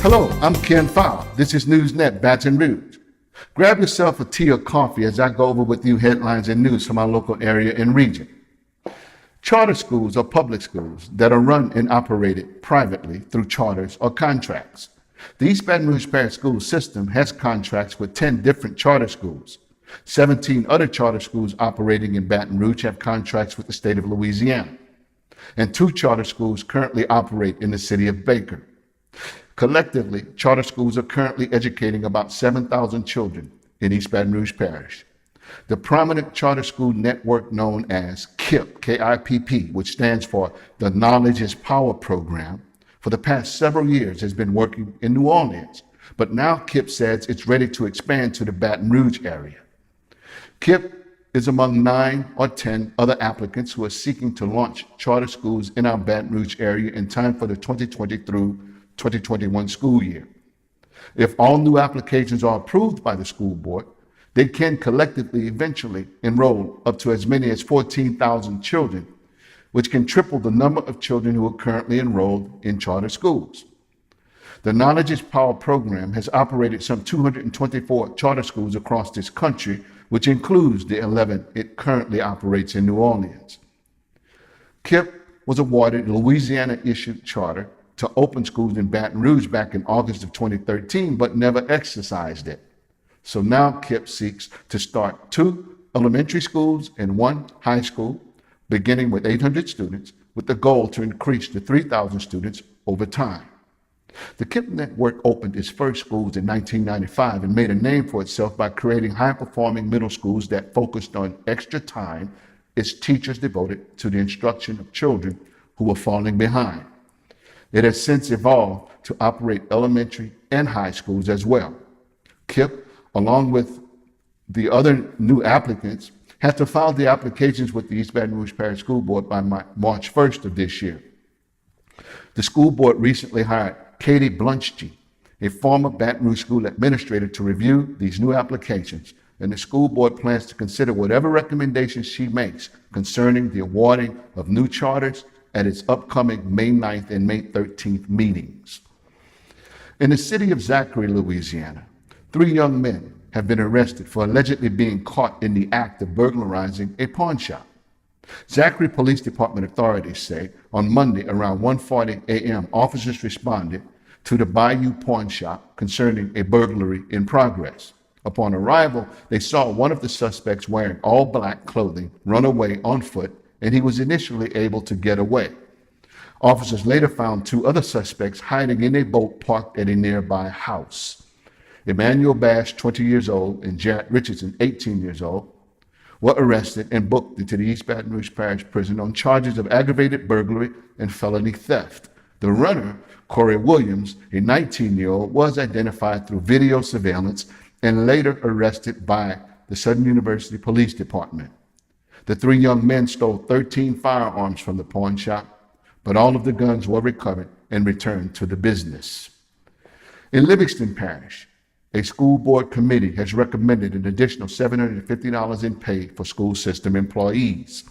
Hello, I'm Ken Fowle. This is NewsNet, Baton Rouge. Grab yourself a tea or coffee as I go over with you headlines and news from our local area and region. Charter schools are public schools that are run and operated privately through charters or contracts. The East Baton Rouge Parish School System has contracts with 10 different charter schools. 17 other charter schools operating in Baton Rouge have contracts with the state of Louisiana. And 2 charter schools currently operate in the city of Baker. Collectively, charter schools are currently educating about 7,000 children in East Baton Rouge Parish. The prominent charter school network known as KIPP, K-I-P-P, which stands for the Knowledge is Power program, for the past several years has been working in New Orleans, but now KIPP says it's ready to expand to the Baton Rouge area. KIPP is among 9 or 10 other applicants who are seeking to launch charter schools in our Baton Rouge area in time for the 2020 through 2021 school year. If all new applications are approved by the school board, they can collectively eventually enroll up to as many as 14,000 children, which can triple the number of children who are currently enrolled in charter schools. The Knowledge is Power program has operated some 224 charter schools across this country, which includes the 11 it currently operates in New Orleans. KIPP was awarded a Louisiana-issued charter to open schools in Baton Rouge back in August of 2013, but never exercised it. So now KIPP seeks to start 2 elementary schools and 1 high school, beginning with 800 students, with the goal to increase to 3,000 students over time. The KIPP network opened its first schools in 1995 and made a name for itself by creating high-performing middle schools that focused on extra time its teachers devoted to the instruction of children who were falling behind. It has since evolved to operate elementary and high schools as well. KIPP, along with the other new applicants, has to file the applications with the East Baton Rouge Parish School Board by March 1st of this year. The school board recently hired Katie Blunsky, a former Baton Rouge school administrator, to review these new applications, and the school board plans to consider whatever recommendations she makes concerning the awarding of new charters at its upcoming May 9th and May 13th meetings. In the city of Zachary, Louisiana, 3 young men have been arrested for allegedly being caught in the act of burglarizing a pawn shop. Zachary Police Department authorities say on Monday around 1:40 a.m., officers responded to the Bayou Pawn Shop concerning a burglary in progress. Upon arrival, they saw one of the suspects wearing all black clothing run away on foot, and he was initially able to get away. Officers later found 2 other suspects hiding in a boat parked at a nearby house. Emmanuel Bash, 20 years old, and Jared Richardson, 18 years old, were arrested and booked into the East Baton Rouge Parish Prison on charges of aggravated burglary and felony theft. The runner, Corey Williams, a 19-year-old, was identified through video surveillance and later arrested by the Southern University Police Department. The 3 young men stole 13 firearms from the pawn shop, but all of the guns were recovered and returned to the business. In Livingston Parish, a school board committee has recommended an additional $750 in pay for school system employees.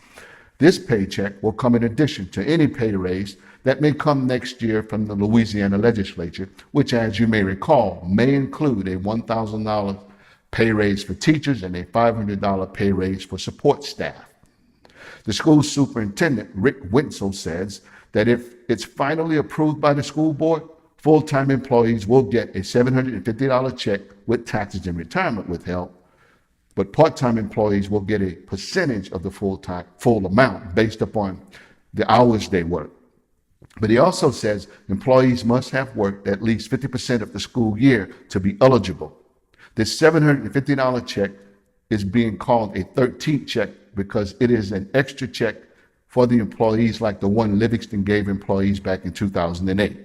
This paycheck will come in addition to any pay raise that may come next year from the Louisiana legislature, which, as you may recall, may include a $1,000 pay raise for teachers and a $500 pay raise for support staff. The school superintendent, Rick Winsel, says that if it's finally approved by the school board, full-time employees will get a $750 check with taxes and retirement withheld, but part-time employees will get a percentage of the full amount based upon the hours they work. But he also says employees must have worked at least 50% of the school year to be eligible. This $750 check is being called a 13th check because it is an extra check for the employees like the one Livingston gave employees back in 2008.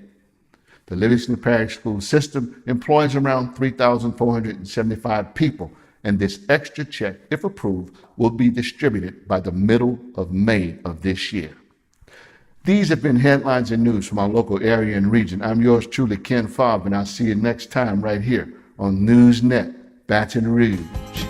The Livingston Parish School System employs around 3,475 people, and this extra check, if approved, will be distributed by the middle of May of this year. These have been headlines and news from our local area and region. I'm yours truly, Ken Fowle, and I'll see you next time right here on NewsNet, Baton Rouge.